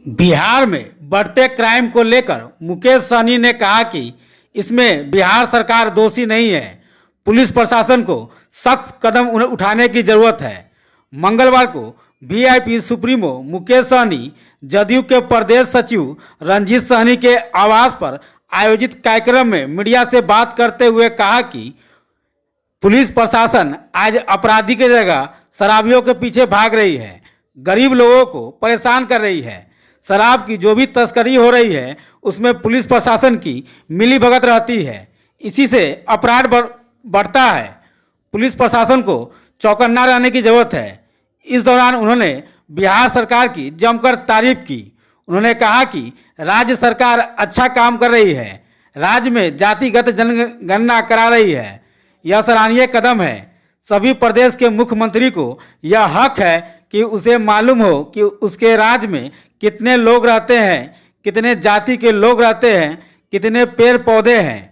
बिहार में बढ़ते क्राइम को लेकर मुकेश सहनी ने कहा कि इसमें बिहार सरकार दोषी नहीं है। पुलिस प्रशासन को सख्त कदम उठाने की जरूरत है। मंगलवार को वीआईपी सुप्रीमो मुकेश सहनी जदयू के प्रदेश सचिव रंजीत सहनी के आवास पर आयोजित कार्यक्रम में मीडिया से बात करते हुए कहा कि पुलिस प्रशासन आज अपराधी की जगह शराबियों के पीछे भाग रही है, गरीब लोगों को परेशान कर रही है। शराब की जो भी तस्करी हो रही है उसमें पुलिस प्रशासन की मिलीभगत रहती है, इसी से अपराध बढ़ता है। पुलिस प्रशासन को चौकन्ना रहने की जरूरत है। इस दौरान उन्होंने बिहार सरकार की जमकर तारीफ की। उन्होंने कहा कि राज्य सरकार अच्छा काम कर रही है, राज्य में जातिगत जनगणना करा रही है, यह सराहनीय कदम है। सभी प्रदेश के मुख्यमंत्री को यह हक है कि उसे मालूम हो कि उसके राज्य में कितने लोग रहते हैं, कितने जाति के लोग रहते हैं, कितने पेड़ पौधे हैं।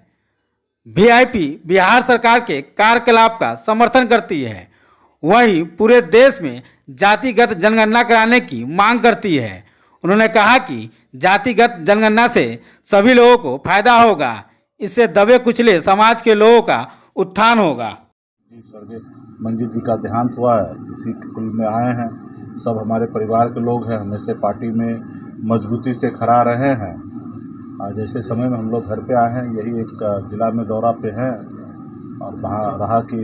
वीआईपी बिहार सरकार के कार्यकलाप का समर्थन करती है, वहीं पूरे देश में जातिगत जनगणना कराने की मांग करती है। उन्होंने कहा कि जातिगत जनगणना से सभी लोगों को फायदा होगा, इससे दबे कुचले समाज के लोगों का उत्थान होगा। स्वर्गीय मंजीत जी का देहांत हुआ है, इसी कुल में आए हैं। सब हमारे परिवार के लोग हैं, हमेशा पार्टी में मजबूती से खड़ा रहे हैं। आज ऐसे समय में हम लोग घर पे आए हैं, यही एक जिला में दौरा पे हैं और वहाँ रहा कि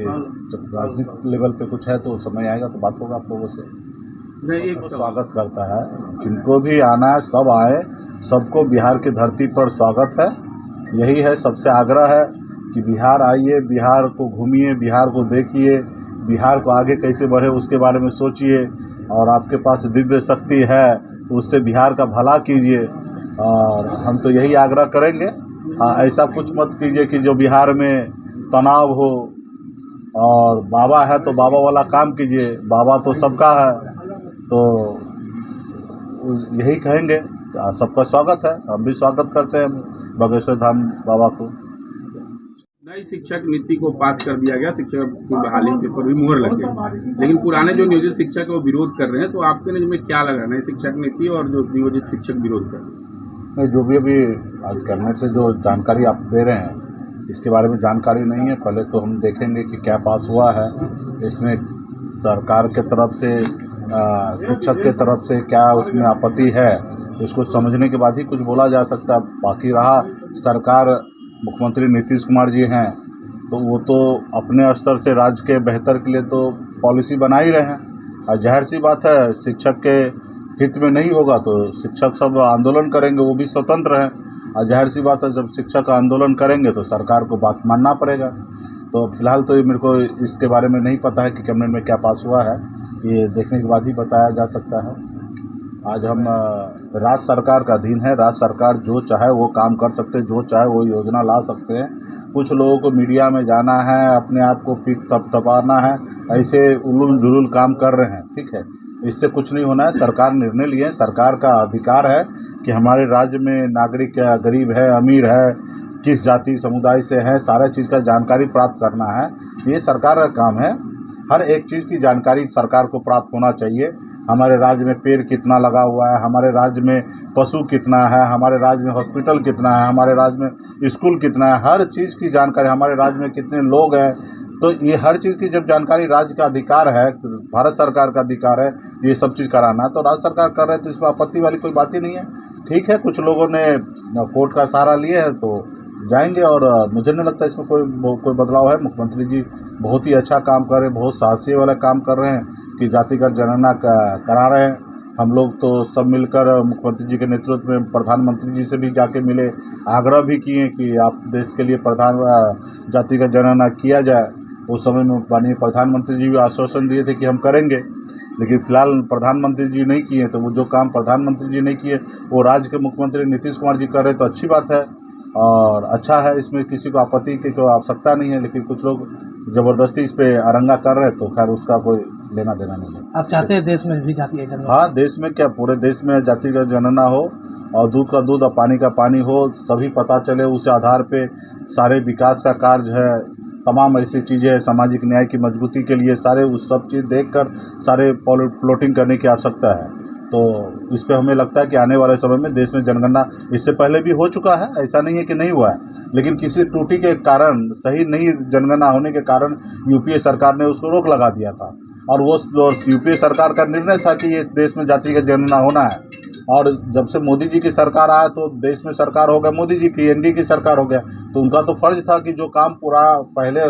जब राजनीतिक लेवल पे कुछ है तो समय आएगा तो बात होगा आप लोगों से। एक स्वागत करता है, जिनको भी आना है सब आए, सबको बिहार की धरती पर स्वागत है। यही है, सबसे आग्रह है कि बिहार आइए, बिहार को घूमिए, बिहार को देखिए, बिहार को आगे कैसे बढ़े उसके बारे में सोचिए। और आपके पास दिव्य शक्ति है तो उससे बिहार का भला कीजिए। और हम तो यही आग्रह करेंगे, ऐसा कुछ मत कीजिए कि जो बिहार में तनाव हो। और बाबा है तो बाबा वाला काम कीजिए, बाबा तो सबका है। तो यही कहेंगे, सबका स्वागत है, हम भी स्वागत करते हैं बागेश्वर धाम बाबा को। नई शिक्षक नीति को पास कर दिया गया, शिक्षक की बहाली के पर भी मुहर लग गई, लेकिन पुराने जो नियोजित शिक्षक है वो विरोध कर रहे हैं। तो आपके नजर में क्या लग रहा है, नई शिक्षक नीति और जो नियोजित शिक्षक विरोध कर रहे हैं? जो भी अभी आज कैबिनेट से जो जानकारी आप दे रहे हैं इसके बारे में जानकारी नहीं है। पहले तो हम देखेंगे कि क्या पास हुआ है, इसमें सरकार के तरफ से शिक्षक के तरफ से क्या उसमें आपत्ति है, इसको समझने के बाद ही कुछ बोला जा सकता है। बाकी रहा सरकार, मुख्यमंत्री नीतीश कुमार जी हैं तो वो तो अपने स्तर से राज्य के बेहतर के लिए तो पॉलिसी बना ही रहे हैं। और जाहिर सी बात है, शिक्षक के हित में नहीं होगा तो शिक्षक सब आंदोलन करेंगे, वो भी स्वतंत्र हैं। और जाहिर सी बात है, जब शिक्षक आंदोलन करेंगे तो सरकार को बात मानना पड़ेगा। तो फिलहाल तो मेरे को इसके बारे में नहीं पता है कि कैबिनेट में क्या पास हुआ है, ये देखने के बाद ही बताया जा सकता है। आज हम राज्य सरकार का अधीन है, राज्य सरकार जो चाहे वो काम कर सकते हैं, जो चाहे वो योजना ला सकते हैं। कुछ लोगों को मीडिया में जाना है, अपने आप को पीक थपथपाना है, ऐसे उलूल जुलूल काम कर रहे हैं, ठीक है, इससे कुछ नहीं होना है। सरकार निर्णय लिए, सरकार का अधिकार है कि हमारे राज्य में नागरिक गरीब है, अमीर है, किस जाति समुदाय से है, सारा चीज़ का जानकारी प्राप्त करना है, ये सरकार का काम है। हर एक चीज़ की जानकारी सरकार को प्राप्त होना चाहिए। हमारे राज्य में पेड़ कितना लगा हुआ है, हमारे राज्य में पशु कितना है, हमारे राज्य में हॉस्पिटल कितना है, हमारे राज्य में स्कूल कितना है, हर चीज़ की जानकारी, हमारे राज्य में कितने लोग हैं। तो ये हर चीज़ की जब जानकारी राज्य का अधिकार है, भारत सरकार का अधिकार है ये सब चीज़ कराना, तो राज्य सरकार कर रहे हैं तो इसमें आपत्ति वाली कोई बात ही नहीं है। ठीक है, कुछ लोगों ने कोर्ट का सहारा लिए है तो जाएंगे और मुझे नहीं लगता इसमें कोई बदलाव है। मुख्यमंत्री जी बहुत ही अच्छा काम कर रहे हैं, बहुत साहसी वाला काम कर रहे हैं कि जातिगत जनगणना करा रहे हैं। हम लोग तो सब मिलकर मुख्यमंत्री जी के नेतृत्व में प्रधानमंत्री जी से भी जाके मिले, आग्रह भी किए कि आप देश के लिए जातिगत जनगणना किया जाए। उस समय में माननीय प्रधानमंत्री जी भी आश्वासन दिए थे कि हम करेंगे, लेकिन फिलहाल प्रधानमंत्री जी नहीं किए। तो वो जो काम प्रधानमंत्री जी नहीं किए वो राज्य के मुख्यमंत्री नीतीश कुमार जी कर रहे, तो अच्छी बात है और अच्छा है, इसमें किसी को आपत्ति की कोई आवश्यकता नहीं है। लेकिन कुछ लोग ज़बरदस्ती इस पे अरंगा कर रहे हैं तो खैर उसका कोई लेना देना नहीं है। आप चाहते हैं देश में भी जाति जनगणना? हाँ, देश में क्या, पूरे देश में जातिगत जनगणना हो और दूध का दूध और पानी का पानी हो, सभी पता चले, उस आधार पे सारे विकास का कार्य है, तमाम ऐसी चीज़ें हैं, सामाजिक न्याय की मजबूती के लिए सारे उस सब चीज़ देखकर सारे प्लॉटिंग करने की आवश्यकता है। तो इस पे हमें लगता है कि आने वाले समय में देश में जनगणना इससे पहले भी हो चुका है, ऐसा नहीं है कि नहीं हुआ है, लेकिन किसी त्रुटि के कारण, सही नहीं जनगणना होने के कारण यूपीए सरकार ने उसको रोक लगा दिया था। और वो यूपीए सरकार का निर्णय था कि ये देश में जातिगत जनगणना होना है। और जब से मोदी जी की सरकार आया तो देश में सरकार हो गया मोदी जी की, एनडीए की सरकार हो गया, तो उनका तो फर्ज था कि जो काम पूरा पहले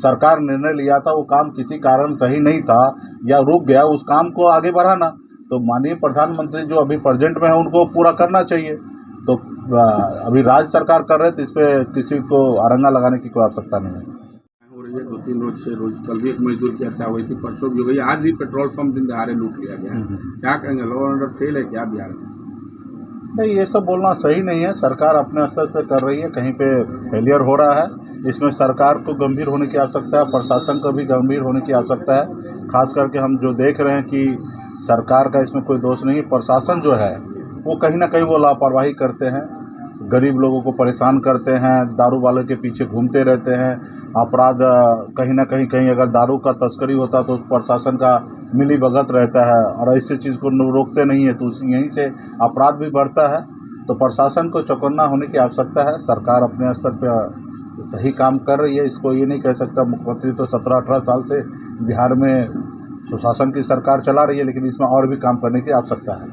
सरकार निर्णय लिया था वो काम किसी कारण सही नहीं था या रुक गया, उस काम को आगे बढ़ाना। तो माननीय प्रधानमंत्री जो अभी प्रेजेंट में है उनको पूरा करना चाहिए। तो अभी राज्य सरकार कर रहे, तो इस पर किसी को आरंगा लगाने की कोई आवश्यकता नहीं है। हो रही है 2-3 रोज से, रोज कल भी एक मजदूर की हत्या हुई थी, परसों भी हो गई, आज भी पेट्रोल पंप दिन दहाड़े लूट लिया गया। क्या कहेंगे, लॉ एंड ऑर्डर फेल है क्या बिहार में? नहीं, ये सब बोलना सही नहीं है। सरकार अपने स्तर पर कर रही है, कहीं पे फेलियर हो रहा है, इसमें सरकार को गंभीर होने की आवश्यकता है, प्रशासन को भी गंभीर होने की आवश्यकता है। खास करके हम जो देख रहे हैं कि सरकार का इसमें कोई दोष नहीं है, प्रशासन जो है वो कहीं ना कहीं वो लापरवाही करते हैं, गरीब लोगों को परेशान करते हैं, दारू वालों के पीछे घूमते रहते हैं। अपराध कहीं ना कहीं अगर दारू का तस्करी होता तो प्रशासन का मिलीभगत रहता है और ऐसी चीज़ को रोकते नहीं है, तो यहीं से अपराध भी बढ़ता है। तो प्रशासन को चौकन्ना होने की आवश्यकता है। सरकार अपने स्तर पर सही काम कर रही है, इसको ये नहीं कह सकता। मुख्यमंत्री तो 17-18 साल से बिहार में सुशासन की सरकार चला रही है, लेकिन इसमें और भी काम करने की आवश्यकता है।